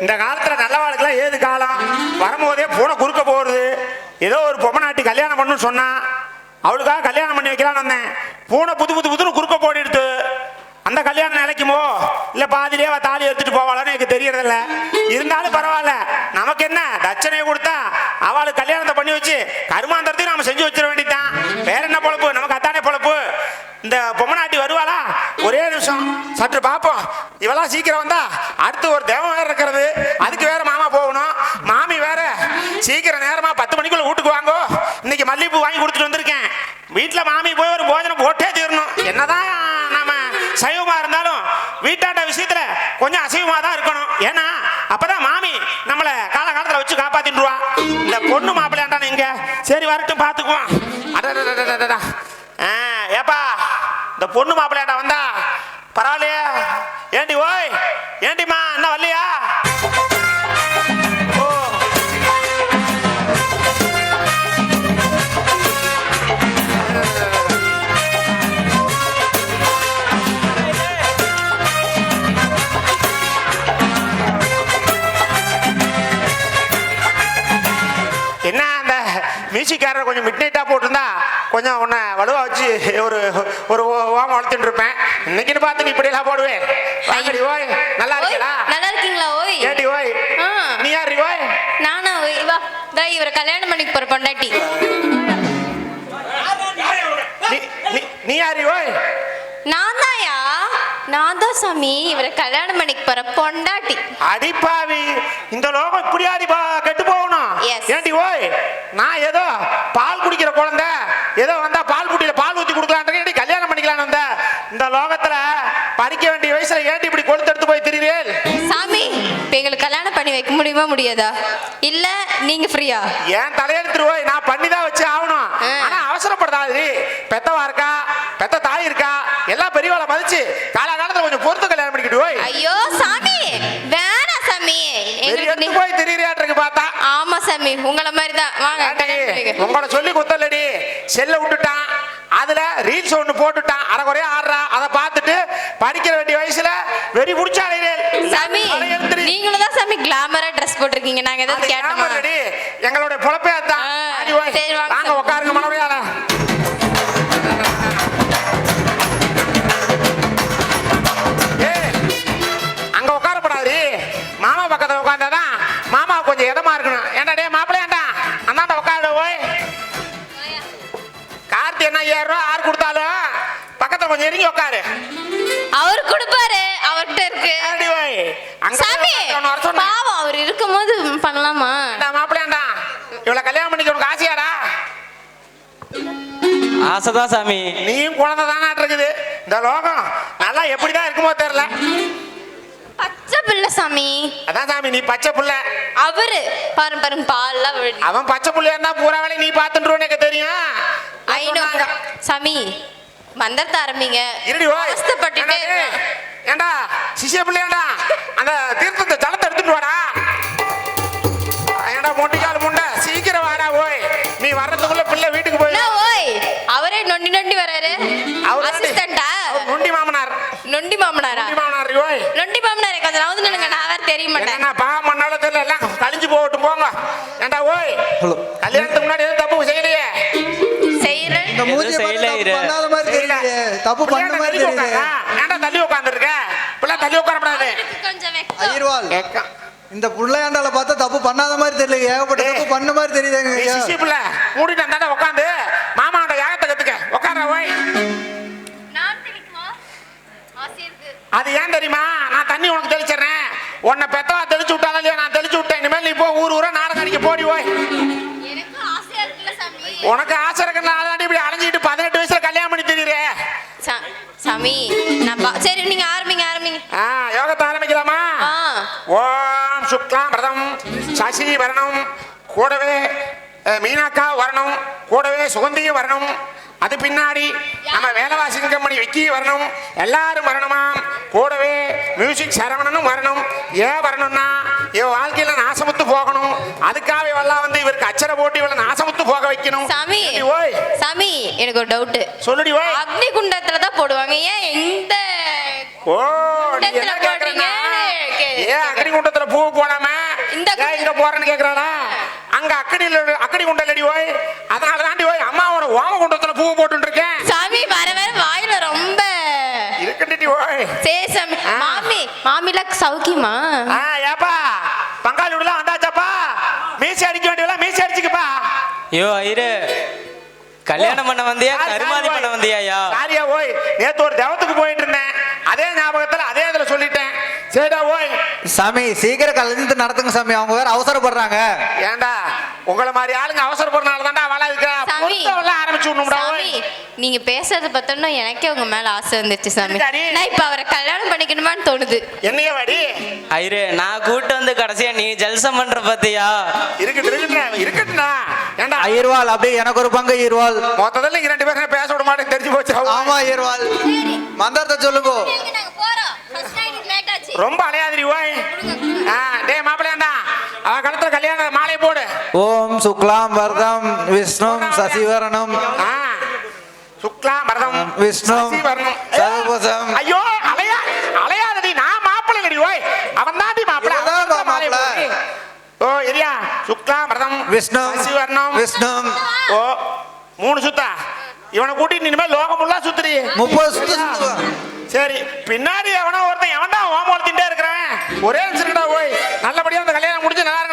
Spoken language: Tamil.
இந்த காலத்துல நல்லவாளுக்கெல்லாம் ஏது காலம் வரும்போதே பூனை குறுக்க போறது. ஏதோ ஒரு பொம்மை நாட்டி கல்யாணம் பண்ணணும்னு சொன்னா அவளுக்காக கல்யாணம் பண்ணி வைக்கலான்னு வந்தேன். பூனை புதுன்னு குறுக்க போடிடுத்து. அந்த கல்யாணம் நிலைக்குமோ இல்ல பாதிலே தாலி எடுத்துட்டு போவாளான்னு எனக்கு தெரியறதில்ல. இருந்தாலும் பரவாயில்ல, நமக்கு என்ன தட்சணையை கொடுத்தா அவளுக்கு கல்யாணத்தை பண்ணி வச்சு கருமாந்திரத்தையும் நாம செஞ்சு வச்சிட வேண்டியதான். வேற என்ன பொழப்பு, நமக்கு அத்தானே பொழப்பு. இந்த பொம்மை நாட்டி வருவாளா? ஒரே நிமிஷம் சற்று பார்ப்போம். இவெல்லாம் சீக்கிரம் வந்தா அடுத்து ஒரு தேவம் வேற இருக்கிறது, அதுக்கு வேற மாமா போகணும். மாமி வேற சீக்கிரம் நேரமா 10 மணிக்குள்ள வீட்டுக்கு வாங்கோ. இன்னைக்கு மல்லிகைப்பூ வாங்கி கொடுத்துட்டு வந்திருக்கேன். வீட்டுல மாமி போய் ஒரு போஜனம் போட்டே தீரணும். என்னதான் நாம சைவமா இருந்தாலும் வீட்டாட்ட விஷயத்துல கொஞ்சம் அசைவமா தான் இருக்கணும். ஏன்னா அப்பதான் மாமி நம்மளை காலகாலத்துல வச்சு காப்பாத்திடுவா. இந்த பொண்ணு மாப்பிள்ளையாண்டான இங்க சரி வரட்டும் பாத்துக்குவோம். அடடா ஏப்பா இந்த பொண்ணு மாப்பிள்ளையாண்டா வந்தா பரவாயில்லையா? ஏண்டி ஓய், ஏண்டிமா என்ன வரலையா? என்ன அந்த மியூசிக்காரர் கொஞ்சம் மிட் நைட்டா போட்டிருந்தா கொஞ்சம் உன்னை வலுவா வச்சு ஒரு ஒரு ஓமம் வளர்த்துட்டு இருப்பேன். இன்னைக்குன்னு பார்த்து நீ இப்படி எல்லாம் போடுவேன். வாங்கடி ஓய், நல்லா இருக்கீங்களா? நல்லா இருக்கீங்களா ஓய்? ஏடி ஓய், நீ யாரு ஓய்? நானா ஓய்? வா டேய், இவரை கல்யாணம் பண்ணிக்க போற பொண்டாட்டி. நீ யாரு ஓய்? நான்தாயா, நான் தான் சாமி இவரை கல்யாணம் பண்ணிக்க போற பொண்டாட்டி. அடிப்பாவி, இந்த லோகம் இப்படியாடி கெட்டு போகணும். ஏண்டி ஓய், நான் ஏதோ பால் குடிக்கிற குழந்தை ஏதோ வந்தா பால் குட்டியில பால் ஊத்தி கொடுக்கலான் கல்யாணம் பண்ணிக்கலான்னு வந்த. இந்த லோகத்துல படிக்க வேண்டிய வயசுல ஏண்டி இப்படி கொடுத்து போய் திரிவேல்? சாமி இப்ப எங்களுக்கு கல்யாணம் பண்ணி வைக்க முடியுமா முடியாதா? இல்ல நீங்க ஃப்ரீயா? ஏன் தலையெடுத்துருவோய், நான் பண்ணிதான் வச்சு ஆகணும். ஆனா அவசரப்படாது. பெத்தவா இருக்கா, பெத்த தாய் இருக்கா, எல்லாம் பெரியவாளை மதிச்சு காலகாலத்துல கொஞ்சம் பொறுத்து கல்யாணம் பண்ணிக்கிட்டு போய். ஐயோ சாமி வேணாம் சாமி, எங்களுக்கு போய் திரியாட்டுக்கு பார்த்தா. ஆமா சாமி உங்களை மாதிரி தான். வாங்க உங்களை சொல்லி குத்தலடி. செல்ல விட்டுட்டான், அதுல ரீல்ஸ் ஒண்ணு போட்டுட்டான், அரைக்குறையா ஆடுறா. அதை பார்த்துட்டு படிக்கிற வேண்டிய வயசுல வெறி புடிச்சாலே சாமி. நீங்களும் தான் சாமி கிளாமரா ட்ரெஸ் போட்டிருக்கீங்க. நாங்க ஏதாவது கேட்டோமா? எங்களுடைய பொழப்பே அதான். வாங்க உட்காருங்க மனோரியால. அங்க உட்காரப்படாது, மாமா பக்கத்துல உட்கார்ந்தாதான் மாமா கொஞ்சம் இதமா இருக்கணும். ஏன்டா டே மாப்பிள்ளையாண்டா அந்தாண்ட உட்காரு போய். கார்த்தி என்ன 5000 ரூபாய் ஆறு கொடுத்தாலும் பக்கத்துல கொஞ்சம் இறங்கி உட்காரு. அவர் கொடுப்பாரு, அவர்கிட்ட இருக்கு. சாமி பாவம், அவர் இருக்கும்போது பண்ணலாமா? மாப்பிள்ளையாண்டா இவ்வளவு கல்யாணம் பண்ணிக்க உனக்கு ஆசையாடா? ஆசைதான் சாமி. நீயும் குழந்தை தானே இருக்குது. இந்த லோகம் நல்லா எப்படிதான் இருக்குமோ தெரியல. பச்சை பிள்ளை சாமி. அதான் சாமி நீ பச்சை புள்ள. அவரு பாருங்க பால்லாம் அவன் பச்சை புள்ளையா இருந்தா பூரா வேலை நீ பாத்துட்டு எனக்கு தெரியும். சாமி மந்திரத்தை ஆரம்பிங்க. அவஸ்தைப்பட்டுட்டே ஏண்டா சிசிய பிள்ளையாண்டா அந்த தீர்த்தத்தை ஜலத்தை எடுத்துட்டு வாடா. ஏண்டா மொண்டிக்கால் முண்டை சீக்கிரம் வாடா ஓய். நீ வர்றதுக்குள்ள பிள்ளை வீட்டுக்கு போய். ஓய் அவரே நொண்டி வராரு. அசிஸ்டண்டா? நொண்டி மாமனார். நொண்டி மாமனாரா? நொண்டி மாமனாரே கொஞ்சம் நவுந்து நில்லுங்க. நான் வேற தெரிய மாட்டேன். என்ன பாவம் பண்ணால தெரியல, எல்லாம் கழிஞ்சு போகட்டும் போங்க. ஏண்டா ஓய், கல்யாணத்துக்கு முன்னாடி எதுவும் தப்பு செய்யலையே? செய்யறேன். இந்த மூஞ்சி பண்ணாத மாதிரி தெரியலையே, தப்பு பண்ண மாதிரி தெரியல. ஏண்டா தள்ளி உட்கார்ந்திருக்க? பிள்ளை தள்ளி உட்காரப்படாது. கொஞ்சம் ஐயர்வால், இந்த புள்ளையாண்டால பார்த்தா தப்பு பண்ணாத மாதிரி தெரியல, ஏகப்பட்ட தப்பு பண்ண மாதிரி தெரியுதுங்க. சிசி பிள்ளை மூடிட்டு அந்தாண்ட உட்காந்து மாமாவோட யாகத்தை கத்துக்க. உட்கார ஓய். அது ஏன் தெரியுமா? நான் தண்ணி உனக்கு தெளிச்சிடறேன். உன்னை பெத்தவா தெளிச்சு விட்டாலும் இல்லையா, நான் தெளிச்சு விட்டேன். இனிமேல் நீ போ, ஊர் ஊரா நாடகம் அடிக்க போடி போய். உனக்கு ஆசை இருக்குன்னா இப்படி அலைஞ்சிட்டு 18 வயசுல கல்யாணம் பண்ணி தெரியுறே சாமி. சரி நீங்க ஆரம்பிங்க. யோகத்தை ஆரம்பிக்கலாமா? ஓம் சுக்லாம் பிரதம் சசி வரணும், கூடவே மீனாக்கா வரணும், கூடவே சுகந்தியும் வரணும். அது பின்னாடி நம்ம வேலவாசி சிங்கமணி விக்கி வரணும், எல்லாரும் வரணுமாம். கூடவே மியூசிக் சரவணனும் வரணும். ஏன் வரணும்னா இவன் வாழ்க்கையில நாசமுத்து போகணும். அதுக்காக இவெல்லாம் வந்து இவருக்கு அச்சரை போட்டு இவளை நாசமுத்து போக வைக்கணும். சாமி ஓய் சாமி எனக்கு ஒரு டவுட். சொல்லுடி ஓய். அக்னி குண்டத்துல தான் போடுவாங்க, ஏன் இந்த ஓ நீ என்ன கேக்குறீங்க? ஏன் அக்கடி குண்டத்துல பூ போடாம இந்த ஏன் இங்க போறேன்னு கேக்குறாளா? அங்க அக்கடி குண்டலடி ஓய், அதனால தாண்டி ஓய் அம்மாவோட ஓம குண்டத்துல பூ போட்டு இருக்கேன். சாமி வர வர வாயில ரொம்ப இருக்கண்டி ஓய். சரி சாமி. மாமில சௌக்கியமா? ஏப்பா பங்காளி விடலாம் வந்தாச்சாப்பா? மீசி அடிக்க வேண்டியவெல்லாம் மீசி அடிச்சுக்கப்பா. ஐயோ ஐயரு, கல்யாணம் பண்ண வந்தியா கருமாதி பண்ண வந்தியாயா? சாரியா ஓய், நேத்து ஒரு தேவத்துக்கு போயிட்டு இருந்தேன், அதே ஞாபகத்துல அதே இதுல சொல்லிட்டேன். சரிடா ஓய். சாமி சீக்கிரம் கல்யாணத்தை நடத்துங்க சாமி, அவங்க வேற அவசரப்படுறாங்க. ஏண்டா உங்களை மாதிரி ஆளுங்க அவசரப்படுறனால தான்டா அவளா இருக்கா? சாமி, பொறுத்தவெல்லாம் ஆரம்பிச்சு விடணும்டா சாமி, ஓய். நீங்க பேசுறத பார்த்தோன்னா எனக்கே உங்க மேல ஆசை வந்துச்சு சாமி. சரி. நான் இப்ப அவரை கல்யாணம் பண்ணிக்கணுமான்னு தோணுது. என்னைய வாடி ஐயரு, நான் கூட்டு வந்து கடைசியா நீ ஜல்சம் பண்ற பாத்தியா? இருக்கட்டும்டா. ஏண்டா ஐயர்வாள் அப்படியே எனக்கு ஒரு பங்கு ஐயர்வாள். மொத்தத்துல இங்க 2 பேரும் பேச விட மாட்டேன்னு தெரிஞ்சு போச்சு. ஆமா ஐயர்வாள், மந்திரத்தை சொல்லுங்க. ரொம்ப அலையாதிரி ஓய். டேய் மாப்பிள்ளையாண்டா, அவ கழுத்துல கல்யாண மாலை போடு. ஓம் சுக்லாம் வரதம் விஷ்ணும் சசிவரணம் சுக்லாம் வரதம் விஷ்ணும் சசிவர்ணம். சர்வபூதம். ஐயோ அலையாதடி, நான் மாப்பிள்ளைங்கடி ஓய். அவன் தாண்டி மாப்பிள்ளை. இவன்தான் மாலை மாப்பிள்ளை. போடு. ஓ இரியா சுக்லாம் வரதம் விஷ்ணும் சசிவர்ணம் விஷ்ணும். ஓ 3 சுத்தா. இவனை கூட்டிட்டு இனிமேல் லோகம் ஃபுல்லா சுத்துறீ. 30 சுத்து சுத்துவா. சரி, பின்னாடி எவனோ ஒருத்தன் எவன்டா ஓமோல் திண்டே இருக்கிறேன். ஒரே நிமிஷம்டா ஓய், நல்லபடியா அந்த கல்யாணம் முடிஞ்சு நல்லா இருக்கா.